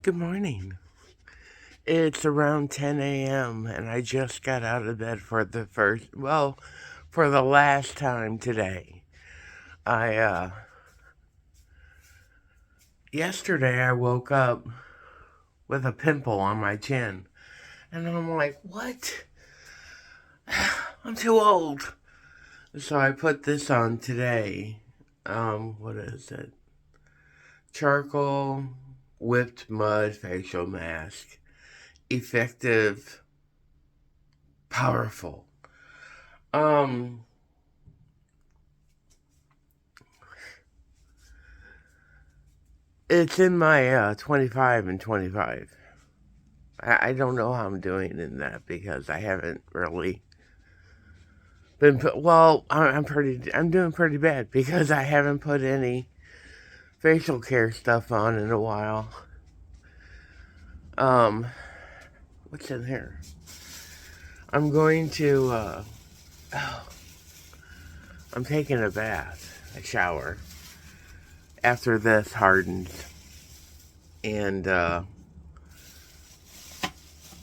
Good morning. It's around 10 a.m. and I just got out of bed for for the last time today. I, Yesterday I woke up with a pimple on my chin and I'm like, what? I'm too old. So I put this on today. What is it? Charcoal whipped mud facial mask. Effective, powerful. Um, It's in my 25 and 25. I don't know how I'm doing in that because I haven't really been put. Well, I'm doing pretty bad because I haven't put any facial care stuff on in a while. Um, what's in here? I'm going to. Oh, I'm taking a bath, a shower after this hardens, and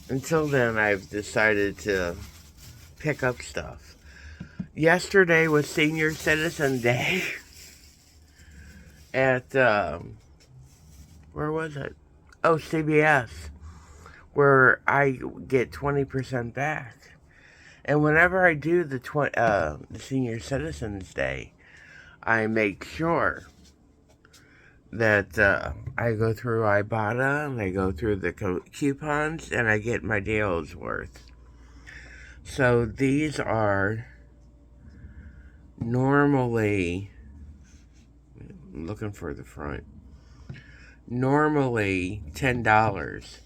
until then, I've decided to pick up stuff. Yesterday was Senior Citizen Day at, where was it? Oh, CBS, where I get 20% back. And whenever I do the Senior Citizens Day, I make sure that I go through Ibotta and I go through the coupons and I get my deals worth. So these are normally, looking for the front, normally $10.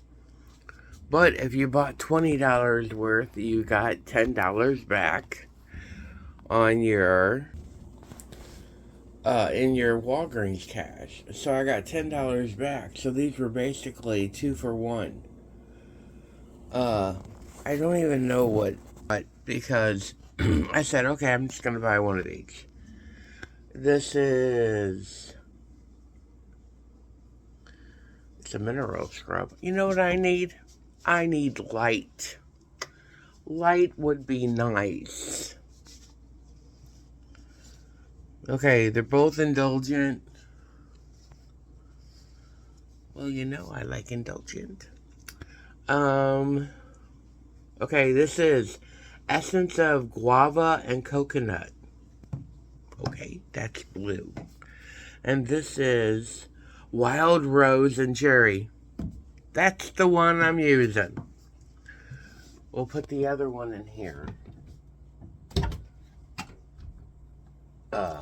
But if you bought $20 worth, you got $10 back on your in your Walgreens cash. So I got $10 back. So these were basically 2 for 1. Uh, I don't even know what because I said, okay, I'm just gonna buy one of each. This is it's a mineral scrub. You know what I need? I need light. Light would be nice. Okay, they're both indulgent. Well, you know I like indulgent. Um, okay, this is essence of guava and coconut. Okay, that's blue. And this is wild rose and cherry. That's the one I'm using. We'll put the other one in here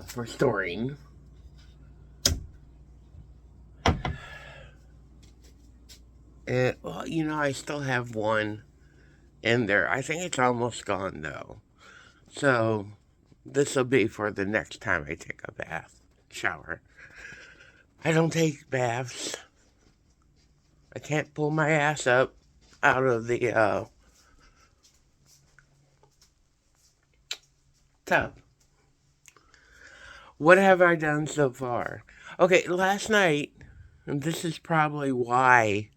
for storing. And, well, you know, I still have one in there. I think it's almost gone, though. So, this will be for the next time I take a bath, shower. I don't take baths. I can't pull my ass up out of the tub. What have I done so far? Okay, last night, and this is probably why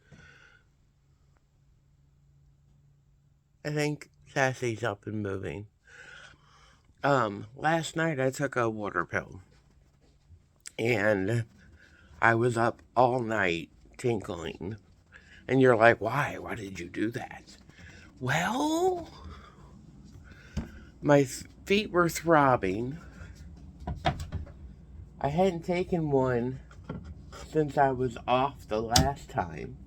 I think Sassy's up and moving. Last night I took a water pill, and I was up all night tinkling. And you're like, why? Why did you do that? Well, my feet were throbbing. I hadn't taken one since I was off the last time.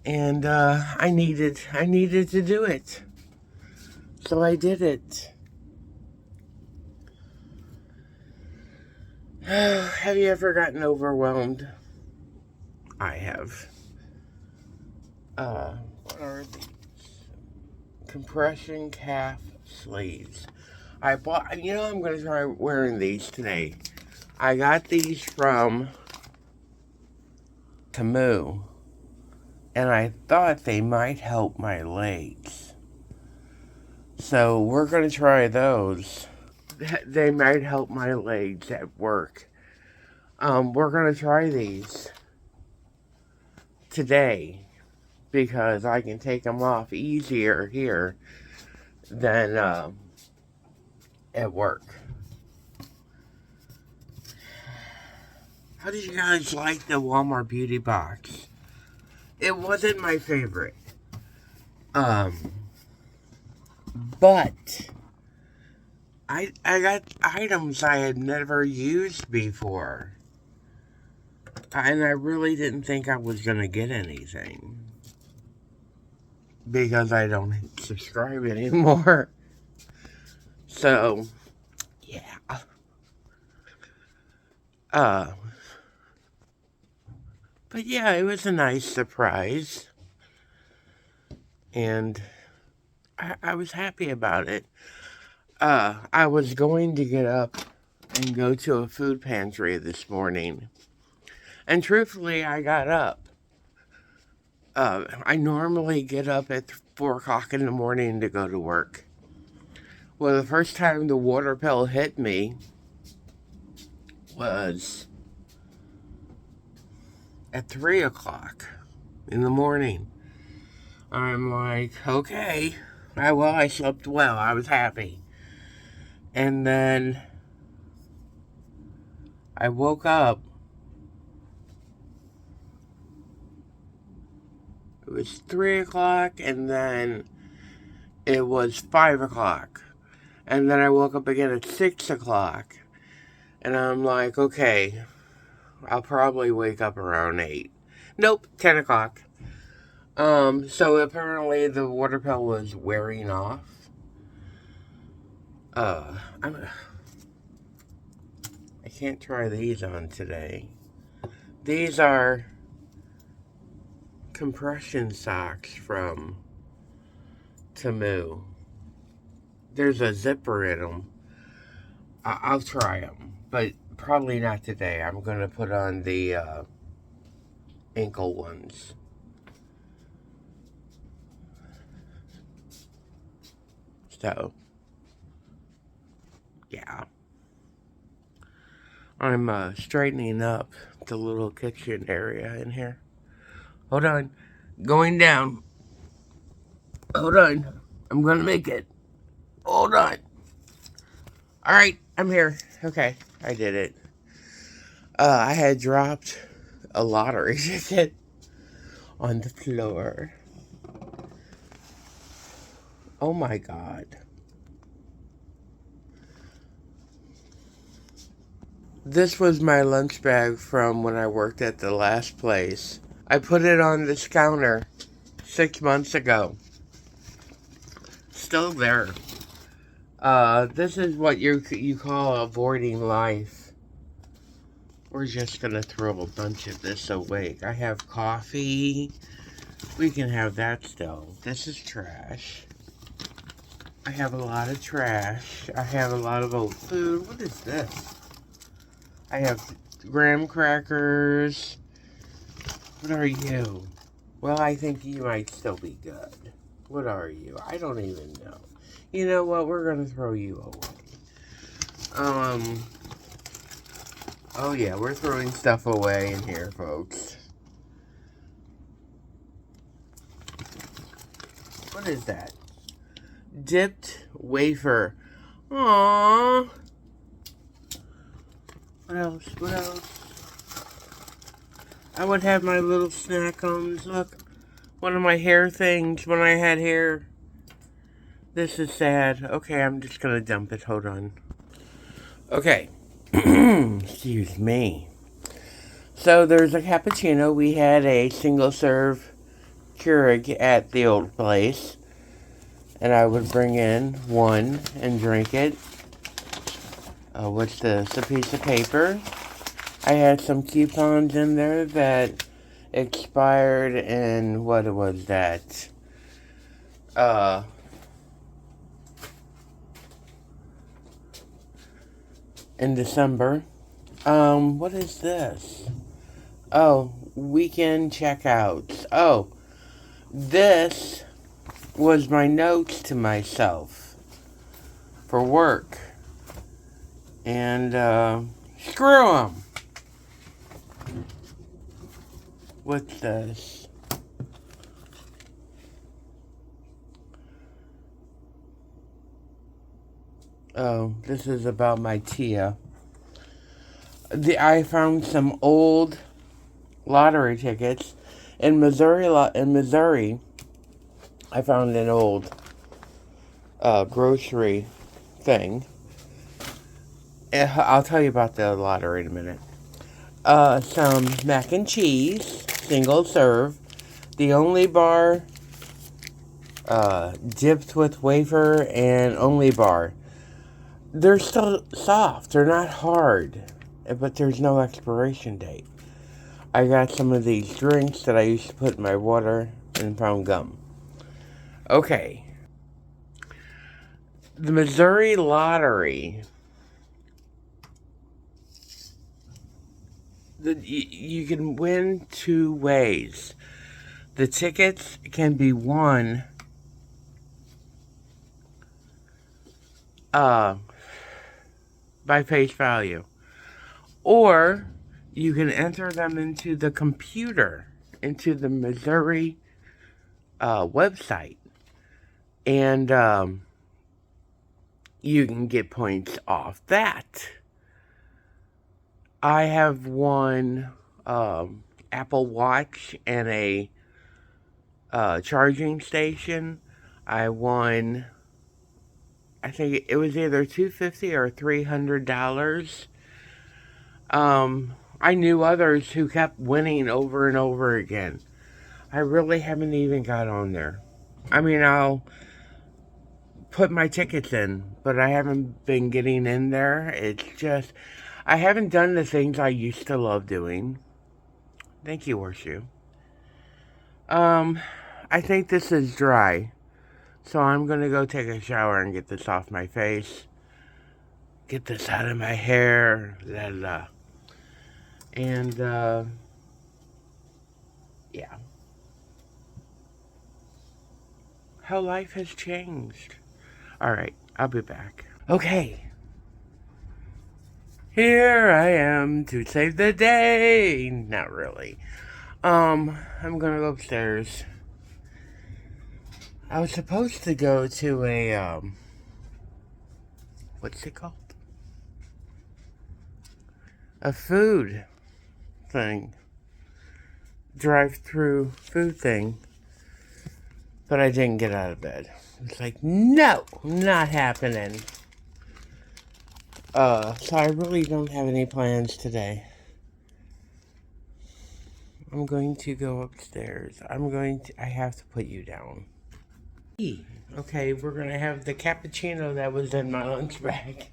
And I needed to do it. So I did it. Have you ever gotten overwhelmed? I have. What are these? Compression calf sleeves. I bought, you know, I'm going to try wearing these today. I got these from Temu, and I thought they might help my legs. So we're going to try those. They might help my legs at work. We're going to try these. today because I can take them off easier here than at work. How did you guys like the Walmart beauty box? It wasn't my favorite. But I got items I had never used before. And I really didn't think I was going to get anything. Because I don't subscribe anymore. So, yeah. But yeah, it was a nice surprise. And I was happy about it. I was going to get up and go to a food pantry this morning. And truthfully, I got up. I normally get up at 4 o'clock in the morning to go to work. Well, the first time the water pill hit me was at 3 o'clock in the morning. I'm like, okay. I slept well. I was happy. And then I woke up. It was 3 o'clock, and then it was 5 o'clock. And then I woke up again at 6 o'clock. And I'm like, okay, I'll probably wake up around 8. Nope, 10 o'clock. So apparently the water pill was wearing off. I can't try these on today. These are compression socks from Temu. There's a zipper in them. I'll try them, but probably not today. I'm going to put on the ankle ones. So, yeah. I'm straightening up the little kitchen area in here. Hold on. Going down. Hold on. I'm going to make it. Hold on. Alright, I'm here. Okay, I did it. I had dropped a lottery ticket on the floor. Oh my god. This was my lunch bag from when I worked at the last place. I put it on this counter 6 months ago. Still there. This is what you call avoiding life. We're just gonna throw a bunch of this away. I have coffee. We can have that still. This is trash. I have a lot of trash. I have a lot of old food. What is this? I have graham crackers. What are you? Well, I think you might still be good. What are you? I don't even know. You know what? We're gonna throw you away. Oh yeah, we're throwing stuff away in here, folks. What is that? Dipped wafer. Aww. What else? What else? I would have my little snack cones. Look, one of my hair things when I had hair. This is sad. Okay, I'm just gonna dump it. Hold on. Okay. Excuse me. So there's a cappuccino. We had a single serve Keurig at the old place. And I would bring in one and drink it. What's this? A piece of paper. I had some coupons in there that expired in, what was that? In December. What is this? Oh, weekend checkouts. Oh, this was my notes to myself for work. And, screw them. What's this? Oh, this is about my Tia. I found some old lottery tickets in Missouri. In Missouri, I found an old grocery thing. I'll tell you about the lottery in a minute. Some mac and cheese, single serve, the only bar, dipped with wafer, and only bar. They're still soft. They're not hard, but there's no expiration date. I got some of these drinks that I used to put in my water and found gum. Okay. The Missouri Lottery. You can win two ways. The tickets can be won by face value. Or you can enter them into the computer, into the Missouri website. And you can get points off that. I have won Apple Watch and a charging station. I won, I think it was either $250 or $300. I knew others who kept winning over and over again. I really haven't even got on there. I mean, I'll put my tickets in, but I haven't been getting in there. It's just, I haven't done the things I used to love doing. Thank you, Horseshoe. I think this is dry. So I'm gonna go take a shower and get this off my face. Get this out of my hair. La la. And, yeah. How life has changed. Alright, I'll be back. Okay. Here I am to save the day. Not really. I'm gonna go upstairs. I was supposed to go to a, what's it called? A food thing. Drive-through food thing. But I didn't get out of bed. It's like, no, not happening. So I really don't have any plans today. I'm going to go upstairs. I have to put you down. Okay, we're gonna have the cappuccino that was in my lunch bag.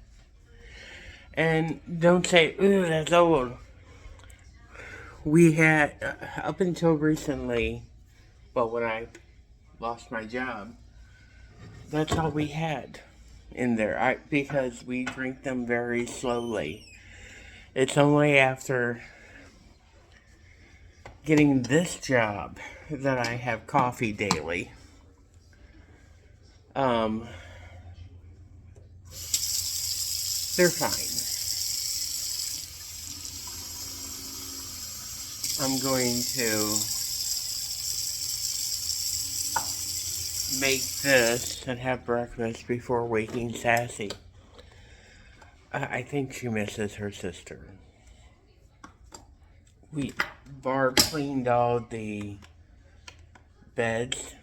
And don't say, ooh, that's old. We had, up until recently, well, when I lost my job, that's all we had in there. Because we drink them very slowly. It's only after getting this job that I have coffee daily. They're fine. I'm going to make this and have breakfast before waking Sassy. I think she misses her sister. Barb cleaned all the beds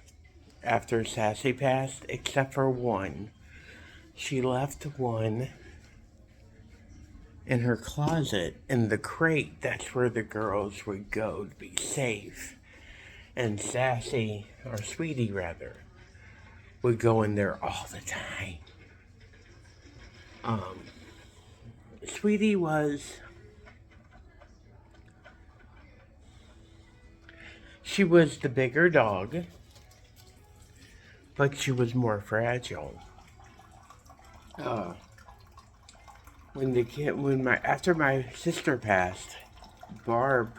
after Sassy passed, except for one. She left one in her closet in the crate. That's where the girls would go to be safe. And Sassy, or Sweetie rather, would go in there all the time. Sweetie she was the bigger dog, but she was more fragile. After my sister passed, Barb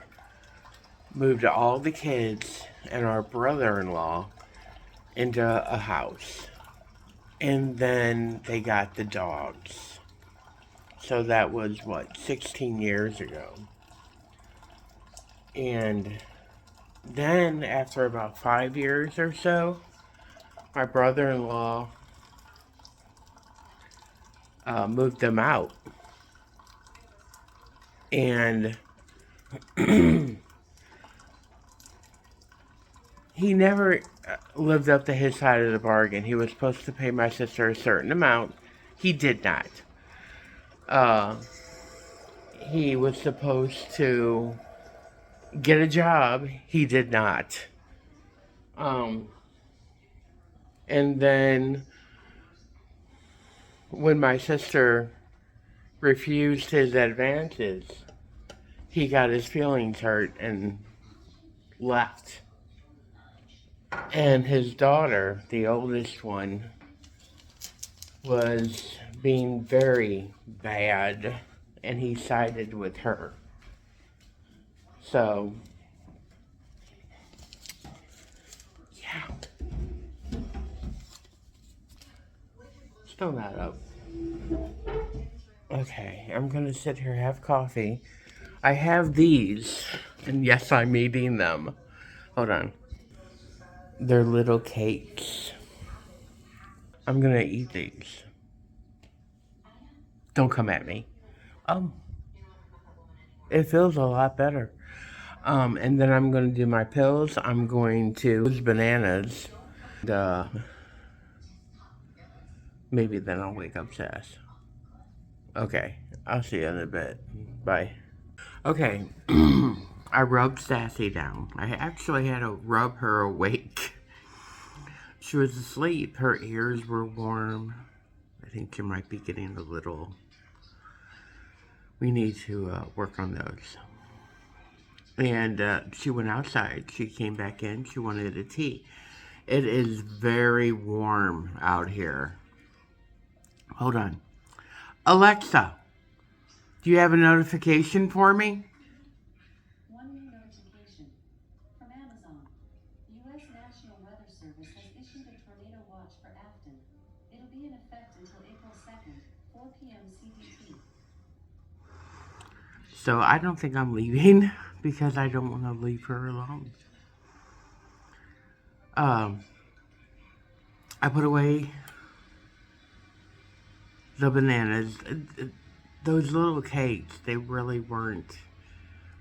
moved all the kids and our brother-in-law into a house. And then they got the dogs. So that was, 16 years ago. And then, after about 5 years or so, my brother-in-law moved them out. And he never lived up to his side of the bargain. He was supposed to pay my sister a certain amount. He did not. He was supposed to get a job. He did not. And then when my sister refused his advances, he got his feelings hurt and left. And his daughter, the oldest one, was being very bad, and he sided with her. So, yeah. Still not up. Okay, I'm gonna sit here, have coffee. I have these, and yes, I'm eating them. Hold on. They're little cakes. I'm gonna eat these. Don't come at me. It feels a lot better. And then I'm gonna do my pills. I'm going to use bananas. Maybe then I'll wake up Sass. Okay, I'll see you in a bit. Bye. Okay, I rubbed Sassy down. I actually had to rub her awake. She was asleep. Her ears were warm. I think she might be getting a little... We need to work on those. And she went outside. She came back in. She wanted a tea. It is very warm out here. Hold on. Alexa, do you have a notification for me? One new notification from Amazon. The U.S. National Weather Service has issued a tornado watch for Afton. It'll be in effect until April 2nd, 4 p.m. CDT. So I don't think I'm leaving because I don't want to leave her alone. I put away the bananas. Those little cakes, they really weren't.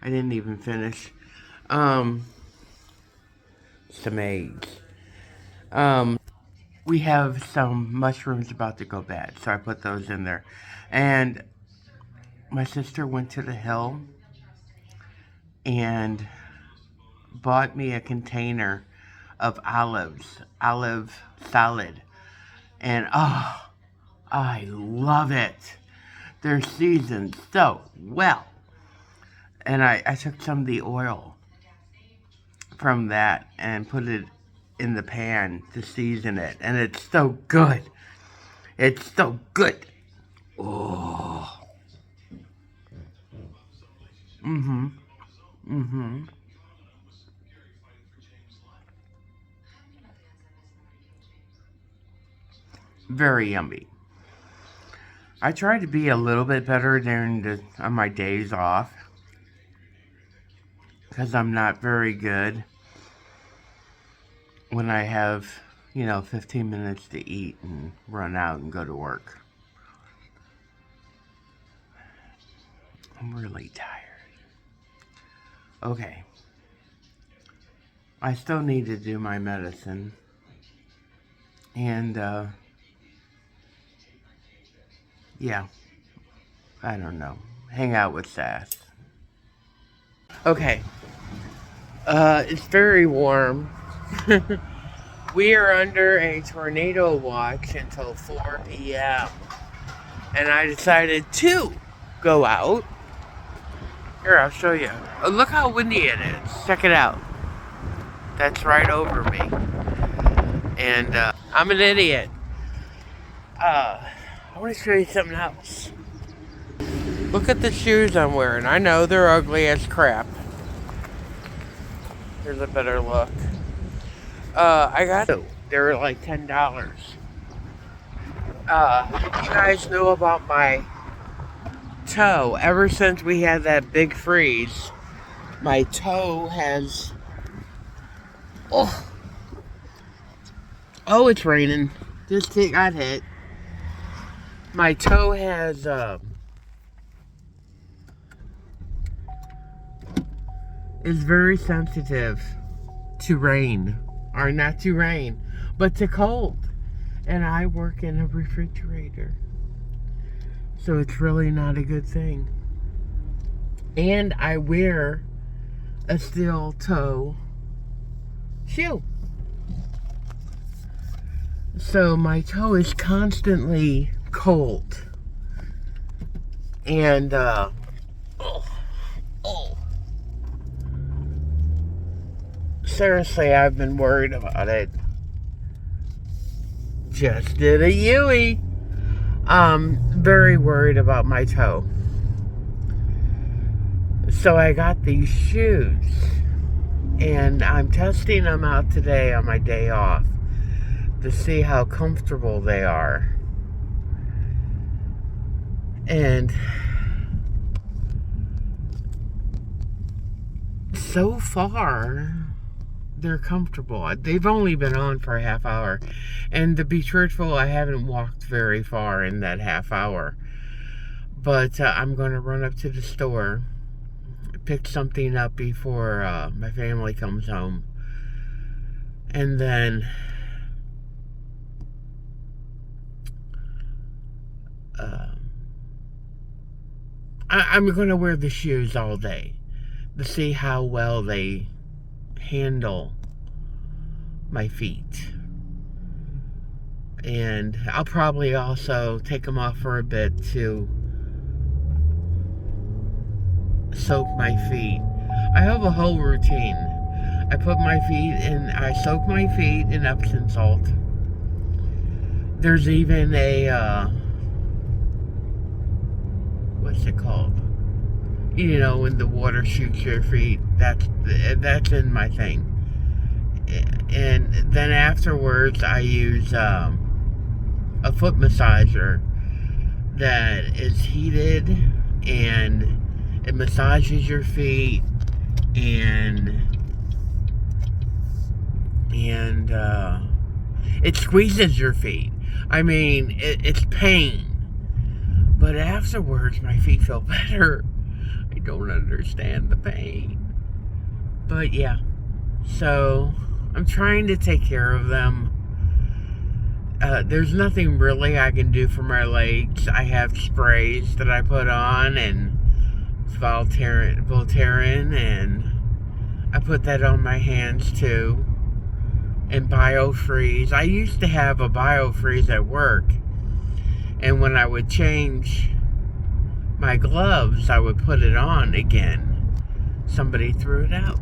I didn't even finish. Some eggs. We have some mushrooms about to go bad, so I put those in there. And my sister went to the hill and bought me a container of olive salad. And I love it. They're seasoned so well. And I took some of the oil from that and put it in the pan to season it. And it's so good. It's so good. Oh. Very yummy. I try to be a little bit better on my days off. Because I'm not very good when I have, 15 minutes to eat and run out and go to work. I'm really tired. Okay. I still need to do my medicine. And, yeah. I don't know. Hang out with Sass. Okay. It's very warm. We are under a tornado watch until 4 p.m. And I decided to go out. Here, I'll show you. Oh, look how windy it is. Check it out. That's right over me. And I'm an idiot. I want to show you something else. Look at the shoes I'm wearing. I know they're ugly as crap. Here's a better look. I got two. They were like $10. You guys know about my toe. Ever since we had that big freeze, my toe has... Oh, it's raining. This thing got hit. My toe has is very sensitive to rain, or not to rain, but to cold. And I work in a refrigerator, so it's really not a good thing. And I wear a steel toe shoe, so my toe is constantly cold. And seriously, I've been worried about it. Just did a Yui. Very worried about my toe. So I got these shoes, and I'm testing them out today on my day off to see how comfortable they are. And so far, they're comfortable. They've only been on for a half hour. And to be truthful, I haven't walked very far in that half hour. But I'm going to run up to the store, pick something up before my family comes home. And then I'm going to wear the shoes all day to see how well they handle my feet. And I'll probably also take them off for a bit to soak my feet. I have a whole routine. I soak my feet in Epsom salt. There's even a, what's it called? You know, when the water shoots your feet, that's in my thing. And then afterwards, I use a foot massager that is heated, and it massages your feet, and it squeezes your feet. I mean, it's pain, but afterwards my feet feel better. I don't understand the pain, but yeah. So I'm trying to take care of them. There's nothing really I can do for my legs. I have sprays that I put on, and Voltaren, and I put that on my hands too. And BioFreeze. I used to have a BioFreeze at work, and when I would change my gloves, I would put it on again. Somebody threw it out.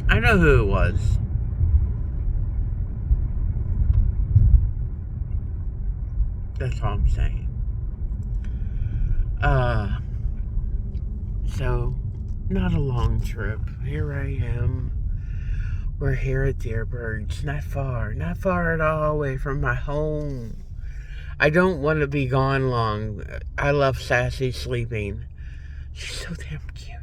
I know who it was. That's all I'm saying. So, not a long trip. Here I am. We're here at Dearborn's. Not far at all away from my home. I don't want to be gone long. I love Sassy sleeping. She's so damn cute.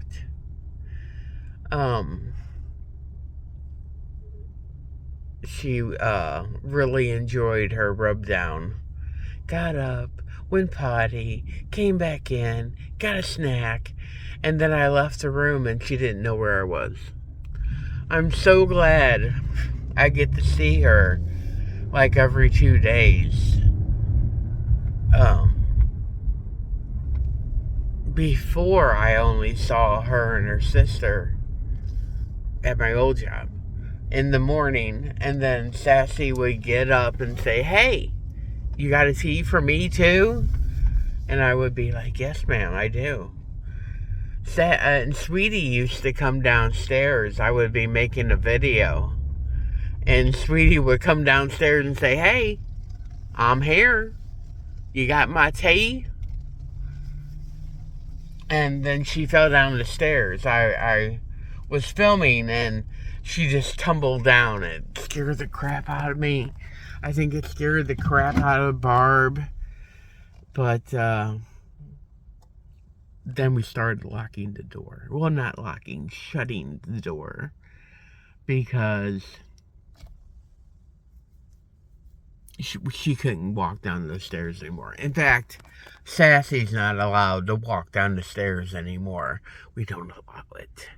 She really enjoyed her rub down. Got up, went potty, came back in, got a snack, and then I left the room and she didn't know where I was. I'm so glad I get to see her like every 2 days. Before I only saw her and her sister at my old job in the morning, and then Sassy would get up and say, "Hey, you got a tea for me too?" And I would be like, "Yes, ma'am, I do." And Sweetie used to come downstairs. I would be making a video, and Sweetie would come downstairs and say, "Hey, I'm here. You got my tea?" And then she fell down the stairs. I was filming, and she just tumbled down. It scared the crap out of me. I think it scared the crap out of Barb. But then we started locking the door. Well, not locking, shutting the door. Because she couldn't walk down the stairs anymore. In fact, Sassy's not allowed to walk down the stairs anymore. We don't allow it.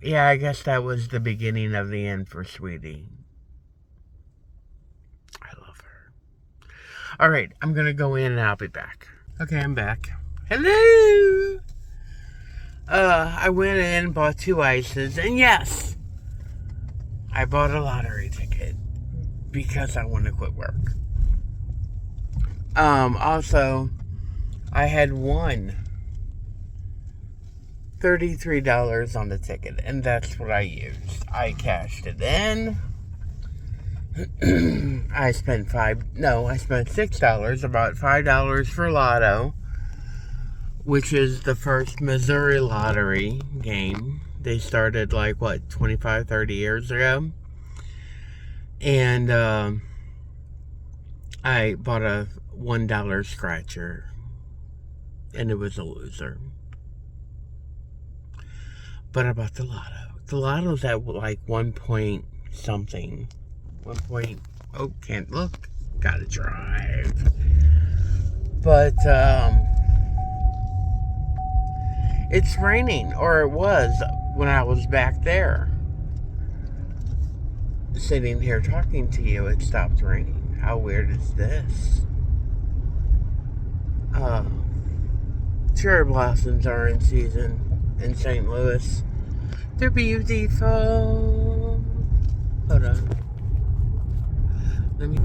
Yeah, I guess that was the beginning of the end for Sweetie. I love her. All right, I'm gonna go in and I'll be back. Okay, I'm back. Hello. I went in, bought 2 ices, and yes, I bought a lottery ticket because I want to quit work. Also, I had won $33 on the ticket, and that's what I used. I cashed it in. I spent $6, about $5 for Lotto, which is the first Missouri lottery game. They started 25, 30 years ago. And I bought a $1 scratcher, and it was a loser. But I bought the Lotto. The Lotto's at 1 point something. Can't look. Gotta drive. But, it's raining, or it was when I was back there. Sitting here talking to you, it stopped raining. How weird is this? Cherry blossoms are in season in St. Louis. They're beautiful. Hold on. Let me.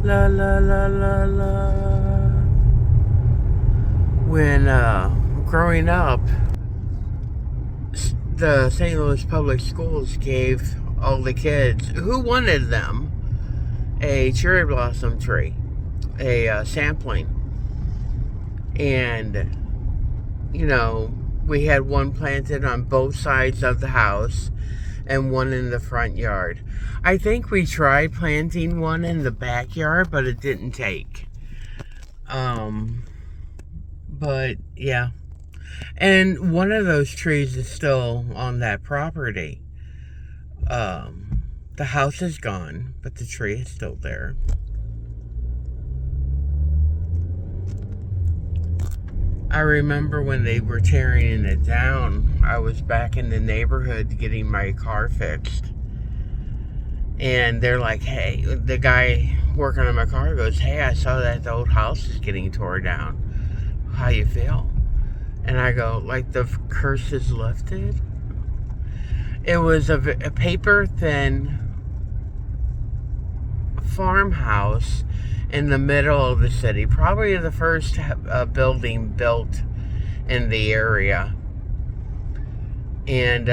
La la la la la. When growing up, the St. Louis Public Schools gave all the kids who wanted them a cherry blossom tree, a sampling. And, we had one planted on both sides of the house and one in the front yard. I think we tried planting one in the backyard, but it didn't take. But yeah. And one of those trees is still on that property. The house is gone, but the tree is still there. I remember when they were tearing it down, I was back in the neighborhood getting my car fixed. And they're like, hey, the guy working on my car goes, hey, I saw that the old house is getting tore down. How you feel? And I go, the curse is lifted? It was a paper-thin farmhouse in the middle of the city. Probably the first building built in the area. And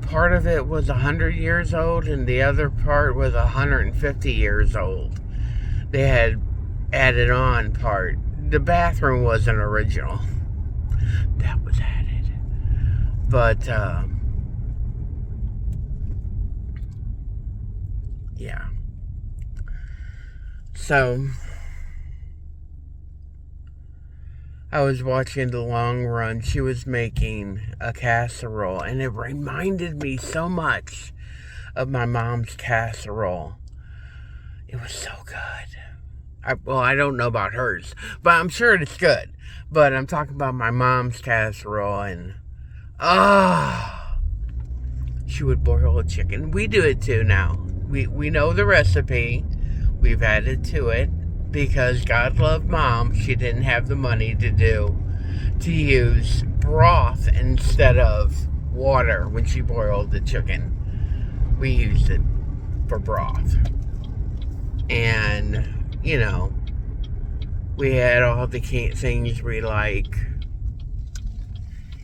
part of it was 100 years old, and the other part was 150 years old. They had added on part. The bathroom wasn't original. That was added. But, yeah. So, I was watching The Long Run. She was making a casserole, and it reminded me so much of my mom's casserole. It was so good. I don't know about hers, but I'm sure it's good. But I'm talking about my mom's casserole, and she would boil a chicken. We do it too now. We know the recipe. We've added to it because God loved Mom. She didn't have the money to use broth instead of water when she boiled the chicken. We used it for broth. And, we had all the things we like.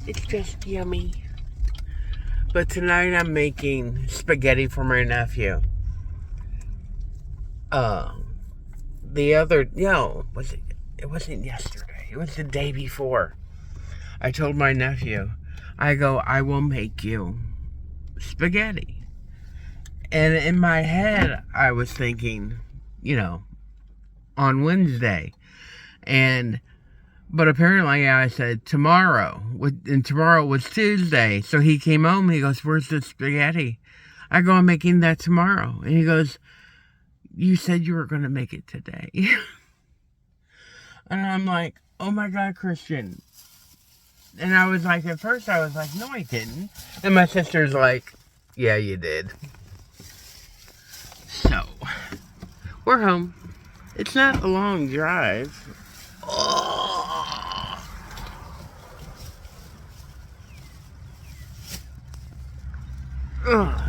It's just yummy. But tonight I'm making spaghetti for my nephew. It wasn't yesterday. It was the day before. I told my nephew, I will make you spaghetti. And in my head, I was thinking, on Wednesday. But apparently I said tomorrow. And tomorrow was Tuesday. So he came home, he goes, where's the spaghetti? I go, I'm making that tomorrow. And he goes, you said you were going to make it today. And I'm like, oh my God, Christian. And I was like, at first I was like, no, I didn't. And my sister's like, yeah, you did. So, we're home. It's not a long drive. Oh. Ugh.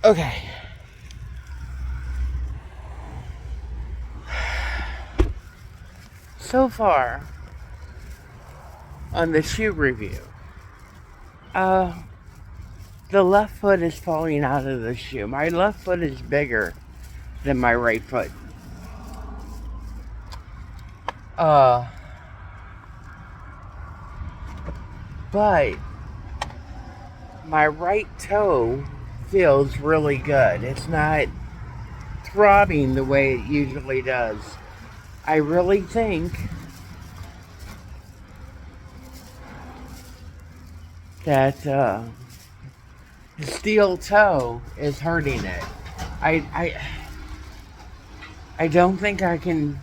Okay. So far on the shoe review, the left foot is falling out of the shoe. My left foot is bigger than my right foot. But my right toe feels really good. It's not throbbing the way it usually does. I really think that the steel toe is hurting it. I don't think I can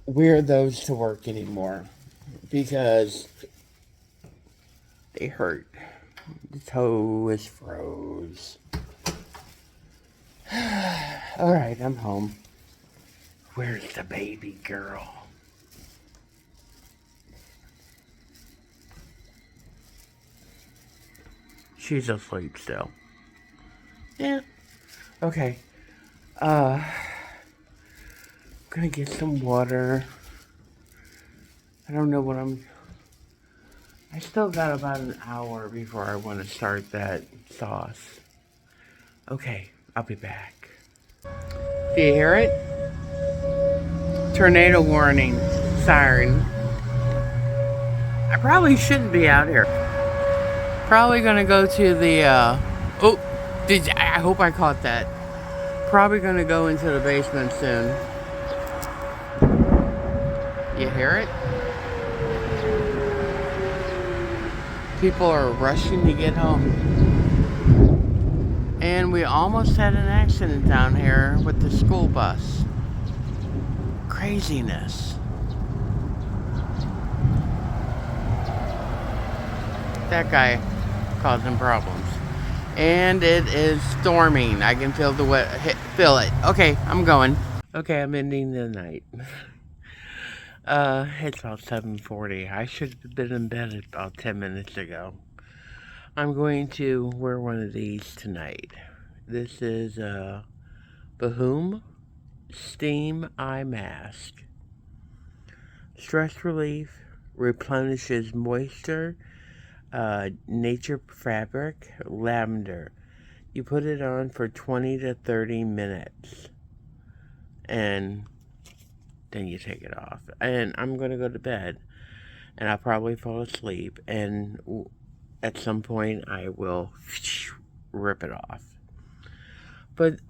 wear those to work anymore because they hurt. The toe is froze. Alright, I'm home. Where's the baby girl? She's asleep still. Yeah. Okay. Gonna get some water. I don't know what I still got about an hour before I want to start that sauce. Okay, I'll be back. Do you hear it? Tornado warning siren. I probably shouldn't be out here. Probably gonna go to the, I hope I caught that. Probably gonna go into the basement soon. You hear it? People are rushing to get home. And we almost had an accident down here with the school bus. Craziness. That guy causing problems. And it is storming. I can feel feel it. Okay, I'm going. Okay, I'm ending the night. It's about 7:40. I should have been in bed about 10 minutes ago. I'm going to wear one of these tonight. This is a Bahum Steam Eye Mask. Stress relief, replenishes moisture, nature fabric, lavender. You put it on for 20 to 30 minutes. And then you take it off. And I'm going to go to bed. And I'll probably fall asleep. And at some point I will rip it off. But,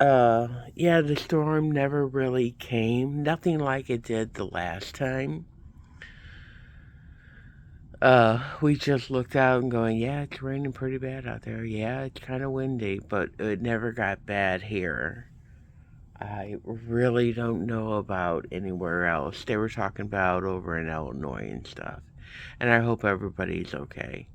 yeah, the storm never really came. Nothing like it did the last time. We just looked out and going, yeah, it's raining pretty bad out there. Yeah, it's kind of windy, but it never got bad here. I really don't know about anywhere else. They were talking about over in Illinois and stuff. And I hope everybody's okay.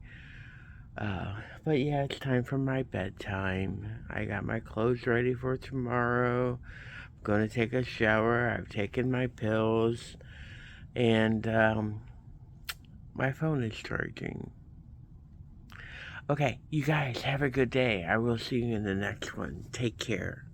But yeah, it's time for my bedtime. I got my clothes ready for tomorrow. I'm going to take a shower. I've taken my pills. And my phone is charging. Okay, you guys have a good day. I will see you in the next one. Take care.